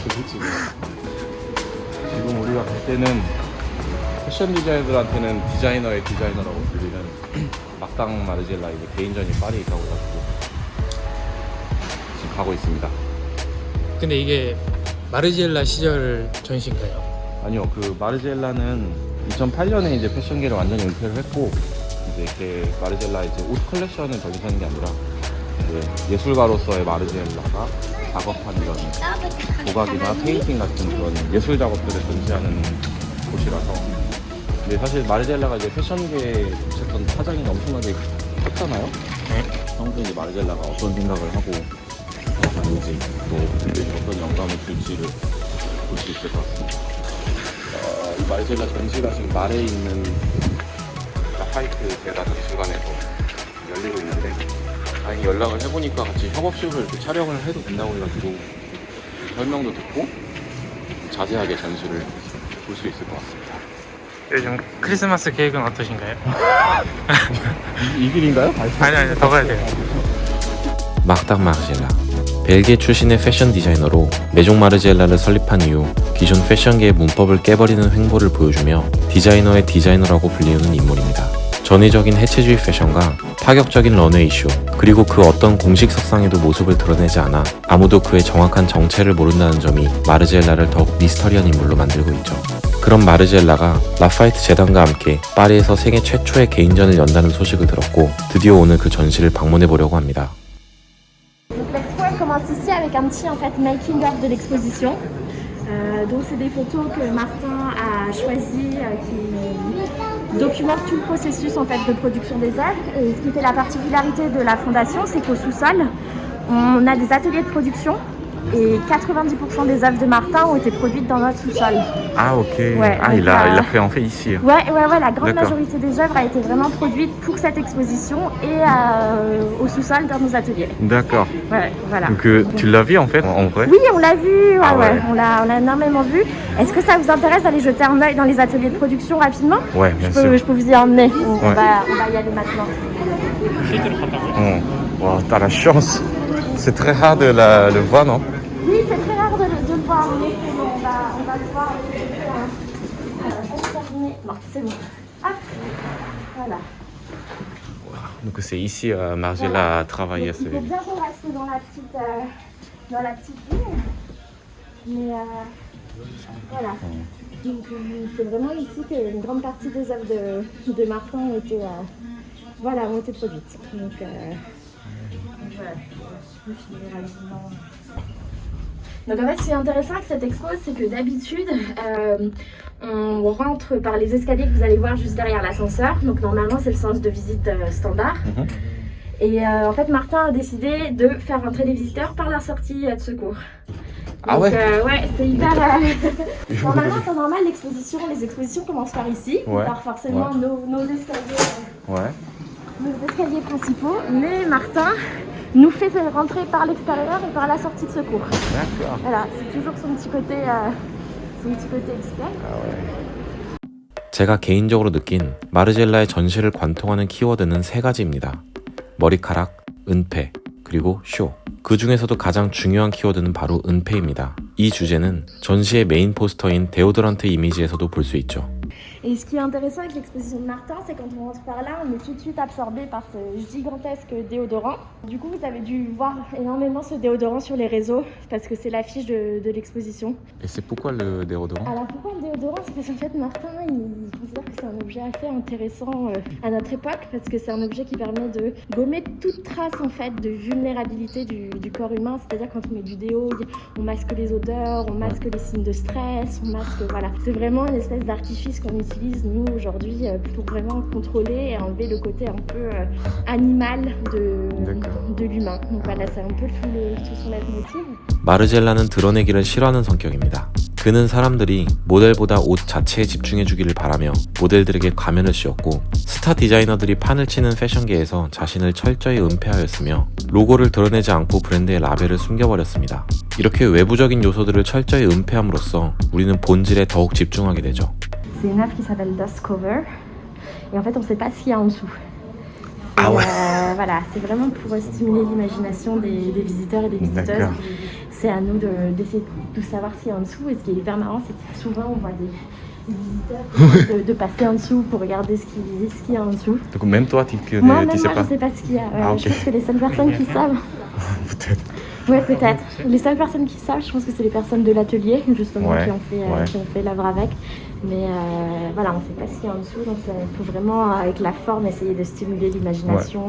최고지. 지금 우리가 갈 때는 패션 디자이너들한테는 디자이너의 디자이너라고 불리는 막당 마르젤라 이제 개인전이 파리에 있다고 해가지고 지금 가고 있습니다. 근데 이게 마르지엘라 시절 전시인가요? 아니요, 그 마르젤라는 2008년에 이제 패션계를 완전히 은퇴를 했고 이제 이렇게 마르젤라 이제 옷 컬렉션을 전시하는 게 아니라 이제 예술가로서의 마르젤라가 작업한 이런 조각이나 페인팅 같은 그런 예술 작업들을 전시하는 곳이라서. 근데 사실 마르젤라가 이제 패션계에 미쳤던 파장이 엄청나게 컸잖아요. 네. 평소에 이제 마르젤라가 어떤 생각을 하고 하는지 또 어떤 영감을 줄지를 볼 수 있을 것 같습니다. 이 마르젤라 전시가 지금 말에 있는 라파이트 대다 미술관에서 열리고 있는데 다행히 연락을 해보니까 같이 협업식을 이렇게 촬영을 해도 된다고 해가지고 설명도 듣고 자세하게 전시를 볼 수 있을 것 같습니다. 요즘 크리스마스 계획은 어떠신가요? 이 길인가요? 아니 더 가야 돼요. 막당 마르젤라. 벨기에 출신의 패션 디자이너로 메종 마르젤라를 설립한 이후 기존 패션계의 문법을 깨버리는 횡보를 보여주며 디자이너의 디자이너라고 불리우는 인물입니다. 전위적인 해체주의 패션과 파격적인 런웨이 쇼, 그리고 그 어떤 공식 석상에도 모습을 드러내지 않아 아무도 그의 정확한 정체를 모른다는 점이 마르젤라를 더욱 미스터리한 인물로 만들고 있죠. 그런 마르젤라가 라파이트 재단과 함께 파리에서 세계 최초의 개인전을 연다는 소식을 들었고 드디어 오늘 그 전시를 방문해 보려고 합니다. Donc l'expo elle commence ici avec un petit en fait making of de l'exposition. Donc c'est des photos que Martin a choisies qui documentent tout le processus en fait de production des œuvres. Et ce qui fait la particularité de la fondation, c'est qu'au sous-sol, on a des ateliers de production. Et 90% des œuvres de Martin ont été produites dans notre sous-sol. Ah ok. Ouais, Ah donc, il a fait en fait ici. Ouais, la grande D'accord. majorité des œuvres a été vraiment produite pour cette exposition et au sous-sol dans nos ateliers. D'accord. Ouais, voilà. Donc tu l'as vu en fait en vrai? Oui, on l'a vu, Ah ouais. on l'a énormément vu. Est-ce que ça vous intéresse d'aller jeter un œil dans les ateliers de production rapidement? Ouais, bien sûr. Je peux vous y emmener. On Ouais. va y aller maintenant. Wow, t'as la chance. C'est très rare de le voir, non? Oui, c'est très rare de le voir, mais on va le voir. Non, c'est bon. Hop, voilà. Donc c'est ici Margiela a travaillé. Il faut bien qu'on reste dans la petite ligne. Mais voilà. Donc c'est vraiment ici qu'une grande partie des œuvres de Martin ont été produites. Donc voilà. Je peux finir rapidement. Donc en fait, ce qui est intéressant avec cette expo, c'est que d'habitude, on rentre par les escaliers que vous allez voir juste derrière l'ascenseur. Donc normalement, c'est le sens de visite standard. Et en fait, Martin a décidé de faire rentrer les visiteurs par la sortie de secours. Ah donc, ouais ouais, c'est hyper... Normalement, en temps normal, les expositions commencent par ici, Ouais. par forcément Ouais. nos escaliers. Ouais. Nos escaliers principaux, mais Martin nous fait rentrer par l'extérieur et par la sortie de secours. D'accord. Voilà, c'est toujours son petit côté expert. Ah ouais. 제가 개인적으로 느낀 마르젤라의 전시를 관통하는 키워드는 세 가지입니다. 머리카락, 은폐, 그리고 쇼. 그 중에서도 가장 중요한 키워드는 바로 은폐입니다. 이 주제는 전시의 메인 포스터인 데오드런트 이미지에서도 볼 수 있죠. Et ce qui est intéressant avec l'exposition de Martin, c'est quand on rentre par là, on est tout de suite absorbé par ce gigantesque déodorant. Du coup, vous avez dû voir énormément ce déodorant sur les réseaux parce que c'est l'affiche de l'exposition. Et c'est pourquoi le déodorant? Alors pourquoi le déodorant? C'est parce qu'en fait Martin, il considère que c'est un objet assez intéressant à notre époque parce que c'est un objet qui permet de gommer toute trace en fait de vulnérabilité du corps humain. C'est-à-dire quand on met du déo, on masque les odeurs, on masque les signes de stress, on masque, voilà. C'est vraiment une espèce d'artifice qu'on utilise nous aujourd'hui pour vraiment contrôler et enlever le côté un peu animal de l'humain. Donc voilà, c'est un peu tout son leitmotiv. 마르젤라는 드러내기를 싫어하는 성격입니다. 그는 사람들이 모델보다 옷 자체에 집중해주기를 바라며 모델들에게 가면을 씌웠고 스타 디자이너들이 판을 치는 패션계에서 자신을 철저히 은폐하였으며 로고를 드러내지 않고 브랜드의 라벨을 숨겨버렸습니다. 이렇게 외부적인 요소들을 철저히 은폐함으로써 우리는 본질에 더욱 집중하게 되죠. C'est une œuvre qui s'appelle Dust Cover et en fait on ne sait pas ce qu'il y a en dessous. Ah ouais. Voilà, c'est vraiment pour stimuler l'imagination des visiteurs et des visiteuses. c'est à nous d'essayer de savoir ce qu'il y a en dessous. Et ce qui est hyper marrant, c'est que souvent on voit des visiteurs de passer en dessous pour regarder ce qu'il y a en dessous. Donc même toi, tu Moi, même moi, je sais pas ce qu'il y a. Ah, ok. Je pense que les seules personnes qui savent... peut-être. Ouais, peut-être. Les seules personnes qui savent, je pense que c'est les personnes de l'atelier, justement, Ouais, qui ont fait l'œuvre avec. Mais voilà, on ne sait pas ce qu'il y a en dessous, donc il faut vraiment, avec la forme, essayer de stimuler l'imagination.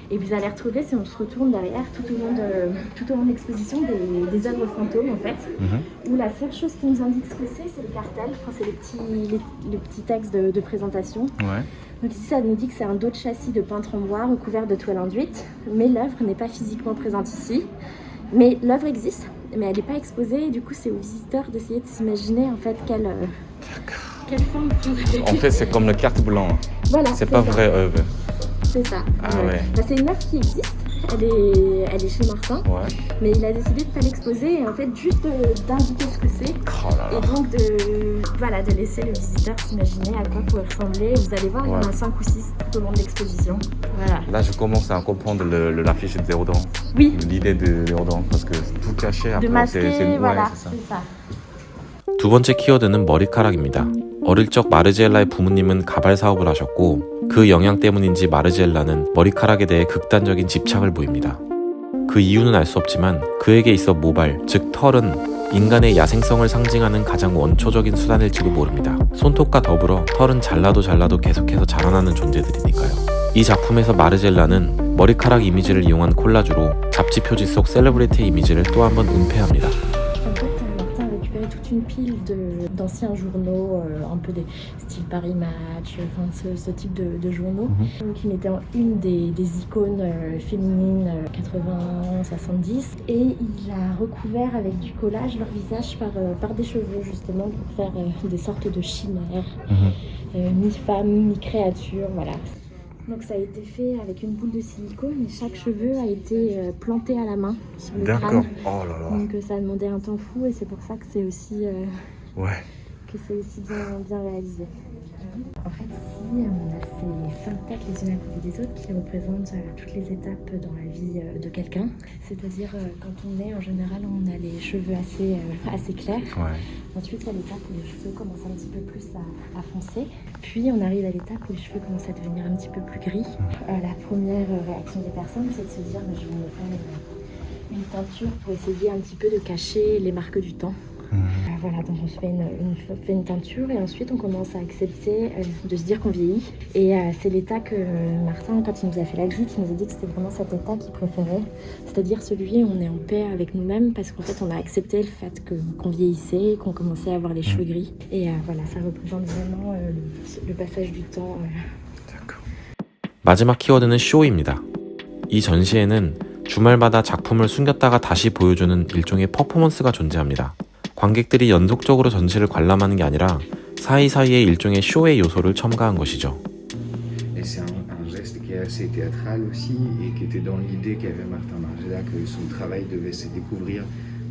Et vous allez retrouver, si on se retourne derrière, tout au long de l'exposition, des œuvres fantômes, en fait, où la seule chose qui nous indique ce que c'est le cartel, enfin, c'est les petits textes de présentation. Ouais. Donc ici, ça nous dit que c'est un dos de châssis de peintre en bois recouvert de toile enduite, mais l'œuvre n'est pas physiquement présente ici. Mais l'œuvre existe, mais elle n'est pas exposée, et du coup, c'est aux visiteurs d'essayer de s'imaginer, en fait, quelle forme... En fait, c'est comme le carte blanche. Voilà, C'est pas ça. vraie œuvre. C'est ça. Ah ouais. Bah, c'est une œuvre qui existe, elle est chez Martin, Ouais. mais il a décidé de ne pas l'exposer et en fait juste d'indiquer ce que c'est. Oh là là. Et donc de laisser le visiteur s'imaginer à quoi pourrait ressembler. Vous allez voir, il y en a 5 ou 6 tout au long de l'exposition. Voilà. Là, je commence à comprendre l'affiche de Déodorant. Oui, L'idée de Déodorant, parce que tout caché après. de masquer, voilà, ouais, c'est ça. c'est ça. 두 번째 키워드는 머리카락입니다. 어릴 적 마르지엘라의 부모님은 가발 사업을 하셨고 그 영향 때문인지 마르지엘라는 머리카락에 대해 극단적인 집착을 보입니다. 그 이유는 알 수 없지만 그에게 있어 모발, 즉 털은 인간의 야생성을 상징하는 가장 원초적인 수단일지도 모릅니다. 손톱과 더불어 털은 잘라도 계속해서 자라나는 존재들이니까요. 이 작품에서 마르지엘라는 머리카락 이미지를 이용한 콜라주로 잡지 표지 속 셀러브리티 이미지를 또 한 번 은폐합니다. Martin a récupéré toute une pile d'anciens journaux, un peu des style Paris Match, enfin ce type de journaux, qui mettaient en une des icônes féminines 80-70, et il a recouvert avec du collage leur visage par des cheveux, justement pour faire des sortes de chimères, mi-femme, mi-créature, voilà. Donc ça a été fait avec une boule de silicone et chaque cheveu a été planté à la main sur le crâne. Oh là là. Donc ça a demandé un temps fou et c'est pour ça que c'est aussi, Ouais. bien réalisé. En fait ici on a ces 5 têtes les unes à côté des autres qui représentent toutes les étapes dans la vie de quelqu'un. C'est-à-dire quand on est en général on a les cheveux assez clairs. Ouais. Ensuite il y a l'étape où les cheveux commencent un petit peu plus à foncer. Puis on arrive à l'étape où les cheveux commencent à devenir un petit peu plus gris. La première réaction des personnes c'est de se dire je vais me faire une teinture pour essayer un petit peu de cacher les marques du temps. Voilà, donc on se fait une teinture et ensuite on commence à accepter de se dire qu'on vieillit. Et c'est l'état que Martin, quand il nous a fait la visite, il nous a dit que c'était vraiment cet état qu'il préférait. C'est-à-dire celui où on est en paix avec nous-mêmes parce qu'en fait on a accepté le fait qu'on vieillissait, qu'on commençait à avoir les cheveux gris. Et voilà, ça représente vraiment le passage du temps. 마지막 키워드는 쇼입니다. 이 전시에는 주말마다 작품을 숨겼다가 다시 보여주는 일종의 퍼포먼스가 존재합니다. 관객들이 연속적으로 전시를 관람하는 게 아니라 사이사이에 일종의 쇼의 요소를 첨가한 것이죠. Et c'est un geste qui est assez théâtral aussi et qui était dans l'idée qu'avait Martin Margiela que son travail devait se découvrir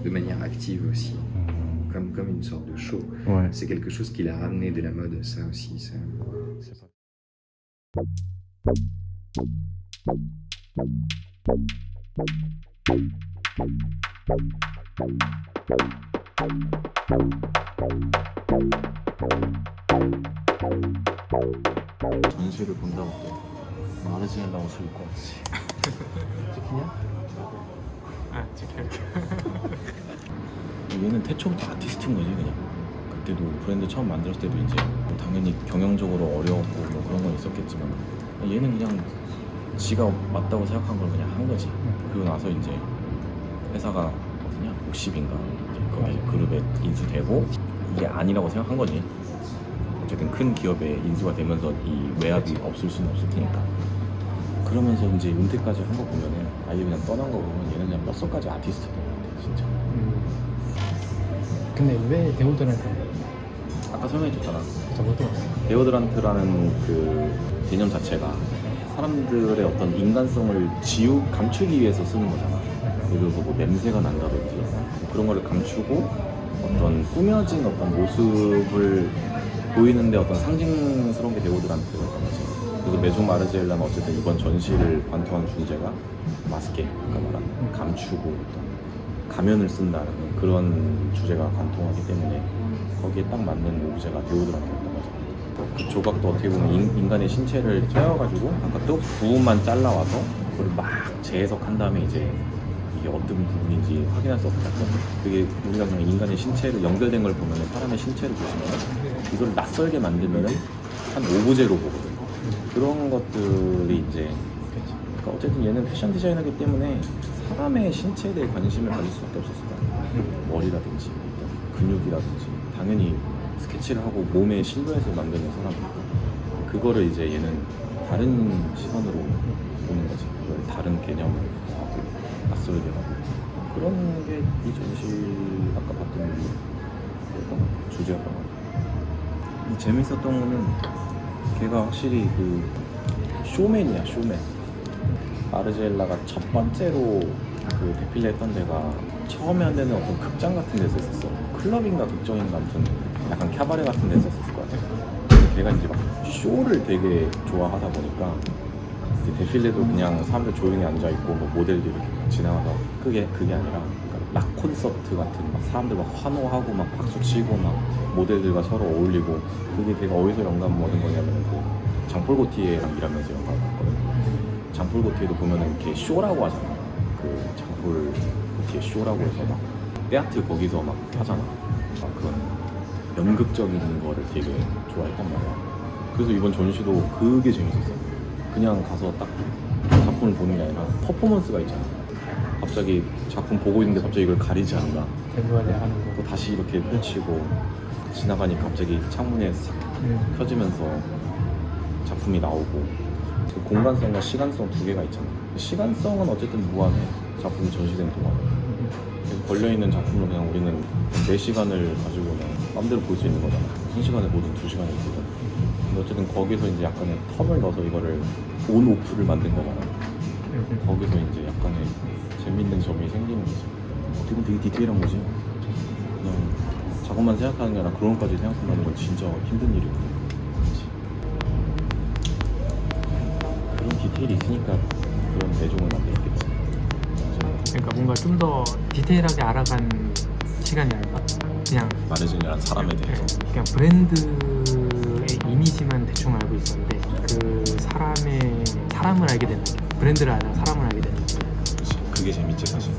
de manière active aussi, comme une sorte de show. Ouais. C'est quelque chose qu'il a ramené de la mode, ça aussi. Ça... 전시를 본다고 또 마르지엘라 옷을 입고 왔지. 찍히냐? 아, 지켜요. 얘는 태초부터 아티스트인 거지 그냥. 그때도 브랜드 처음 만들었을 때도 이제 뭐 당연히 경영적으로 어려웠고 뭐 그런 건 있었겠지만 얘는 그냥 지가 맞다고 생각한 걸 그냥 한 거지. 그리고 나서 이제 회사가 어디냐? 60인가 거기 그룹에 인수되고 이게 아니라고 생각한 거지. 어쨌든 큰 기업에 인수가 되면서 이 외압이 없을 수는 없을 테니까. 그러면서 이제 은퇴까지 한 거 보면은 아예 그냥 떠난 거 보면 얘는 그냥 뼛속까지 아티스트인 것 같아 진짜. 근데 왜 데오드란트? 아까 설명해줬잖아. 저못 들었어. 데오드란트라는 그 개념 자체가 사람들의 어떤 인간성을 감추기 위해서 쓰는 거잖아. 예를 들어서 뭐 냄새가 난다든지 뭐 그런 거를 감추고 어떤 꾸며진 어떤 모습을 보이는데 어떤 상징스러운 게 데오드란트였던 거지. 그래서 메종 마르지엘라는 어쨌든 이번 전시를 관통한 주제가 마스케, 아까 말한 감추고 어떤 가면을 쓴다는 그런 주제가 관통하기 때문에 거기에 딱 맞는 오브제가 데오드란트였던 거죠. 그 조각도 어떻게 보면 인간의 신체를 떼어가지고 아까 또 부분만 잘라와서 그걸 막 재해석한 다음에 이제 이게 어떤 부분인지 확인할 수 없다. 그게 우리가 그냥 인간의 신체로 연결된 걸 보면 사람의 신체를 보시면 이걸 낯설게 만들면 한 오브제로 보거든요. 그런 것들이 이제 그러니까 어쨌든 얘는 패션 디자이너이기 때문에 사람의 신체에 대해 관심을 가질 수밖에 없었을 거예요. 머리라든지 근육이라든지 당연히 스케치를 하고 몸의 실루엣을 만드는 사람이니까 그거를 이제 얘는 다른 시선으로 보는 거지. 그걸 다른 개념으로 하고 낯설게 하고 그런 게 이 전시 아까 봤던 주제였던 것 같아요. 재밌었던 거는 걔가 확실히 그 쇼맨이야, 쇼맨. 마르지엘라가 첫 번째로 그 데필레 했던 데가 처음에 한 데는 어떤 극장 같은 데서 했었어. 클럽인가 극장인가 아무튼 약간 캬바레 같은 데서 했었을 것 같아. 걔가 이제 막 쇼를 되게 좋아하다 보니까 이제 데필레도 그냥 사람들 조용히 앉아있고 뭐 모델들이 이렇게 지나가서 그게 아니라 그러니까 락 콘서트 같은 막 사람들 막 환호하고 막 박수 치고 막 모델들과 서로 어울리고 그게 걔가 어디서 영감 얻은 거냐면 그 장폴 고티에랑 일하면서 영감을 받거든. 장폴 고티에도 보면은 이렇게 쇼라고 하잖아. 그 장폴 고티에 쇼라고 해서 막 테아트 거기서 막 하잖아. 막 그런 연극적인 거를 되게 좋아했단 말이야. 그래서 이번 전시도 그게 재밌었어. 그냥 가서 딱 작품을 보는 게 아니라 퍼포먼스가 있잖아. 갑자기 작품 보고 있는데 갑자기 이걸 가리지 않나. 대부하게 하는 거. 또 다시 이렇게 펼치고 지나가니 갑자기 창문에 싹 켜지면서 작품이 나오고 그 공간성과 시간성 두 개가 있잖아. 시간성은 어쨌든 무한해. 작품이 전시된 동안 걸려있는 작품을 그냥 우리는 4시간을 가지고 그냥 마음대로 볼 수 있는 거잖아. 1시간에 보든 2시간에 보든. 근데 어쨌든 거기서 이제 약간의 텀을 넣어서 이거를 온 오프를 만든 거잖아. 거기서 이제 약간의 재밌는 점이 생기는 거지. 어떻게 보면 되게 디테일한 거지. 그냥 작업만 생각하는 게 아니라 그런 것까지 생각한다는 건 진짜 힘든 일이거든. 그런 디테일이 있으니까 그런 내종을 만들었겠지. 그러니까 뭔가 좀 더 디테일하게 알아간 시간이랄까? 그냥 마르지엘라는 사람에 대해서. 그냥 브랜드의 이미지만 대충 알고 있었는데 그 사람을 알게 되는 느낌. 브랜드를 알아 사람을 알게 되는 느낌. 그치. 그게 재밌지 사실.